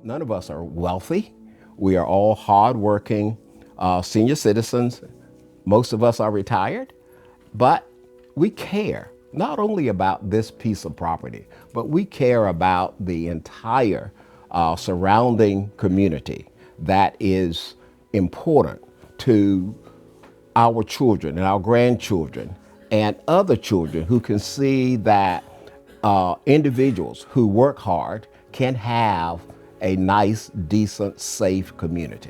None of us are wealthy. We are all hardworking senior citizens. Most of us are retired, but we care not only about this piece of property, but we care about the entire surrounding community that is important to our children and our grandchildren and other children who can see that individuals who work hard can have a nice, decent, safe community.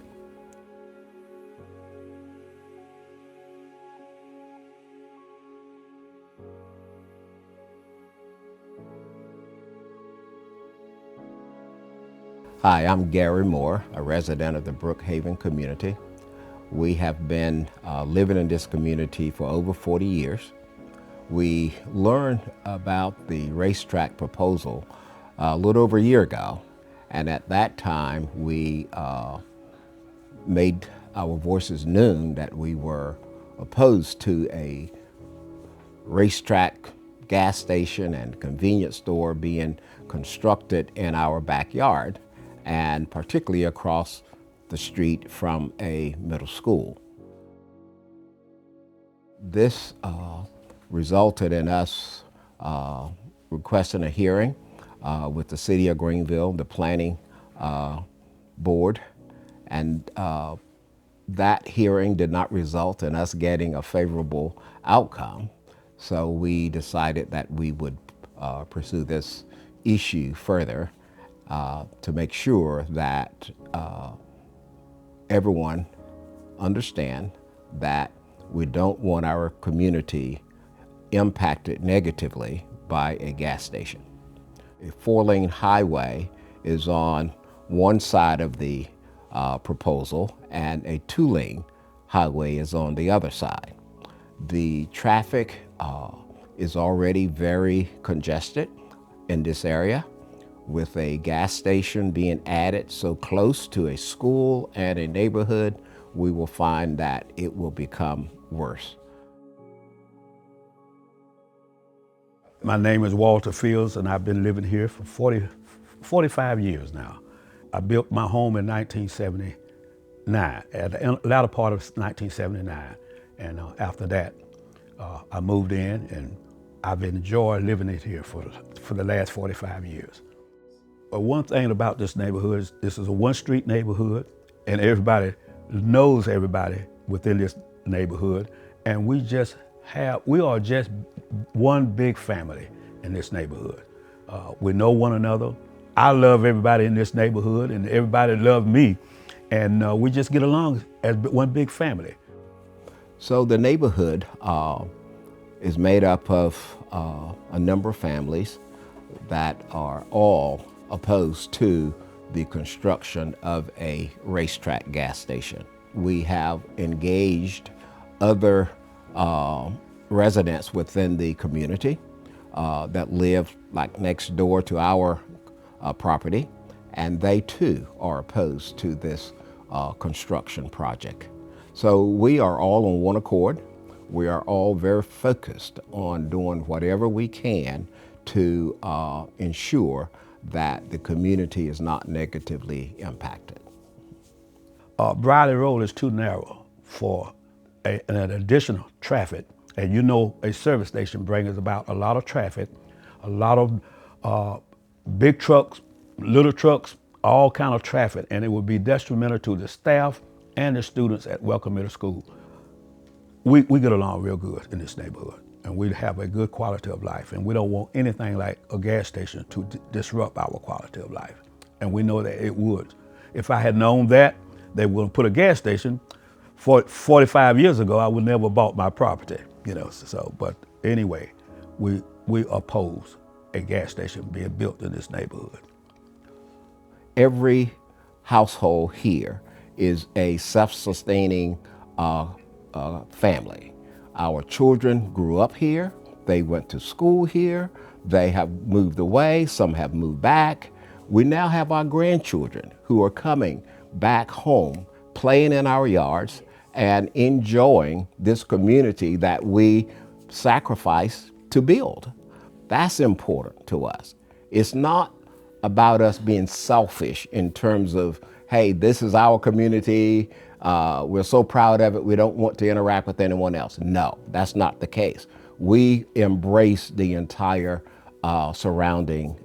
Hi, I'm Gary Moore, a resident of the Brookhaven community. We have been living in this community for over 40 years. We learned about the RaceTrac proposal a little over a year ago, and at that time we made our voices known that we were opposed to a racetrack gas station and convenience store being constructed in our backyard, and particularly across the street from a middle school. This resulted in us requesting a hearing with the city of Greenville, the planning board, and that hearing did not result in us getting a favorable outcome. So we decided that we would pursue this issue further to make sure that everyone understand that we don't want our community impacted negatively by a gas station. A 4-lane highway is on one side of the proposal and a 2-lane highway is on the other side. The traffic is already very congested in this area, with a gas station being added so close to a school and a neighborhood. We will find that it will become worse. My name is Walter Fields, and I've been living here for 45 years now. I built my home in 1979, at the latter part of 1979. And after that, I moved in, and I've enjoyed living it here for the last 45 years. But one thing about this neighborhood is this is a one-street neighborhood, and everybody knows everybody within this neighborhood, and we are just one big family in this neighborhood. We know one another. I love everybody in this neighborhood, and everybody loves me, and we just get along as one big family. So the neighborhood is made up of a number of families that are all opposed to the construction of a racetrack gas station. We have engaged other residents within the community that live like next door to our property, and they too are opposed to this construction project. So we are all on one accord. We are all very focused on doing whatever we can to ensure that the community is not negatively impacted. Briley Road is too narrow for an additional traffic. And you know, a service station brings about a lot of traffic, a lot of big trucks, little trucks, all kind of traffic, and it would be detrimental to the staff and the students at Wellcome Middle School. We get along real good in this neighborhood, and we have a good quality of life, and we don't want anything like a gas station to disrupt our quality of life. And we know that it would. If I had known that they would put a gas station 45 years ago, I would never have bought my property, you know. So, but anyway, we oppose a gas station being built in this neighborhood. Every household here is a self-sustaining family. Our children grew up here, they went to school here, they have moved away, some have moved back. We now have our grandchildren who are coming back home, playing in our yards and enjoying this community that we sacrificed to build. That's important to us. It's not about us being selfish in terms of, hey, this is our community, we're so proud of it, we don't want to interact with anyone else. No, that's not the case. We embrace the entire surrounding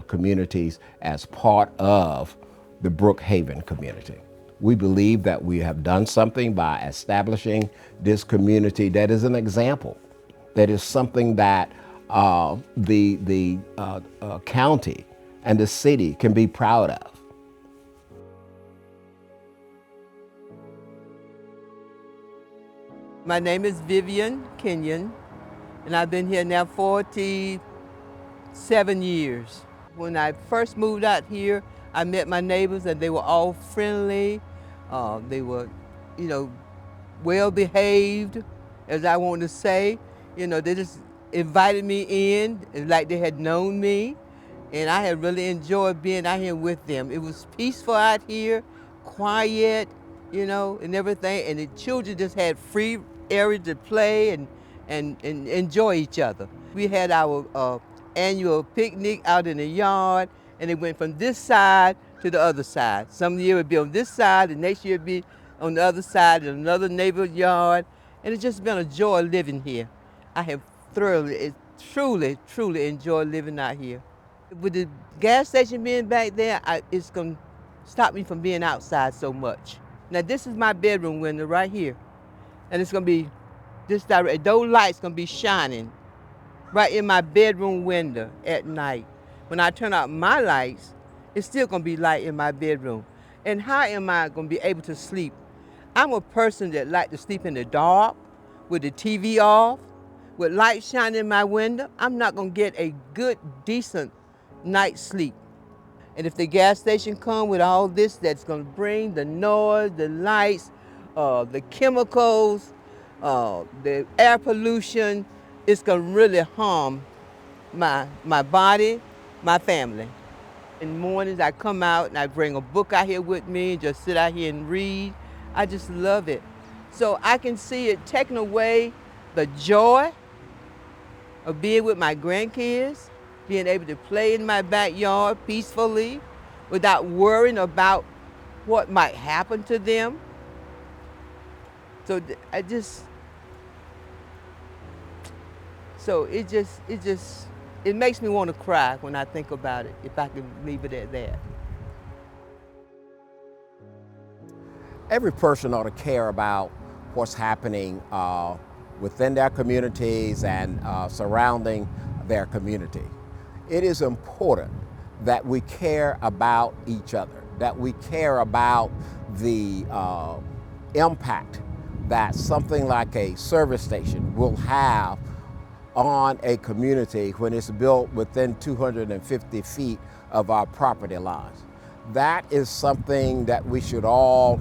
communities as part of the Brookhaven community. We believe that we have done something by establishing this community that is an example, that is something that the county and the city can be proud of. My name is Vivian Kenyon, and I've been here now 47 years. When I first moved out here, I met my neighbors and they were all friendly. They were, well behaved, as I want to say. They just invited me in like they had known me. And I had really enjoyed being out here with them. It was peaceful out here, quiet, and everything. And the children just had free area to play and enjoy each other. We had our annual picnic out in the yard, and it went from this side to the other side. Some year it would be on this side, the next year it would be on the other side in another neighbor's yard. And it's just been a joy living here. I have truly enjoyed living out here. With the gas station being back there, it's going to stop me from being outside so much. Now this is my bedroom window right here. And it's going to be this direct. Those lights going to be shining right in my bedroom window at night. When I turn out my lights, it's still going to be light in my bedroom. And how am I going to be able to sleep? I'm a person that like to sleep in the dark with the TV off, with lights shining in my window. I'm not going to get a good, decent night's sleep. And if the gas station come with all this that's going to bring the noise, the lights, the chemicals, the air pollution, it's going to really harm my body, my family. In the mornings I come out and I bring a book out here with me and just sit out here and read. I just love it. So I can see it taking away the joy of being with my grandkids, being able to play in my backyard peacefully without worrying about what might happen to them. So it makes me want to cry when I think about it, if I can leave it at that. Every person ought to care about what's happening within their communities and surrounding their community. It is important that we care about each other, that we care about the impact that something like a service station will have on a community when it's built within 250 feet of our property lines. That is something that we should all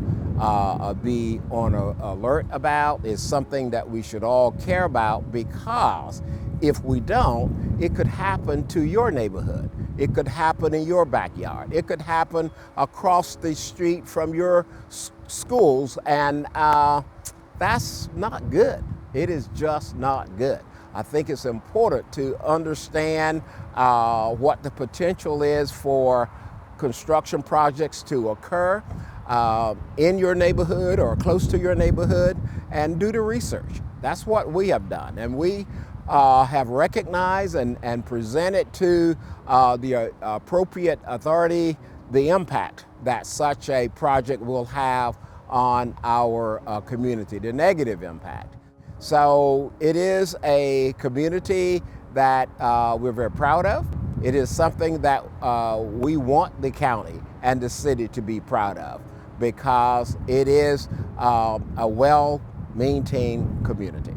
be on alert about. It's something that we should all care about, because if we don't, it could happen to your neighborhood. It could happen in your backyard. It could happen across the street from your schools, and that's not good. It is just not good. I think it's important to understand what the potential is for construction projects to occur in your neighborhood or close to your neighborhood, and do the research. That's what we have done, and we have recognized and presented to the appropriate authority the impact that such a project will have on our community, the negative impact. So it is a community that we're very proud of. It is something that we want the county and the city to be proud of, because it is a well-maintained community.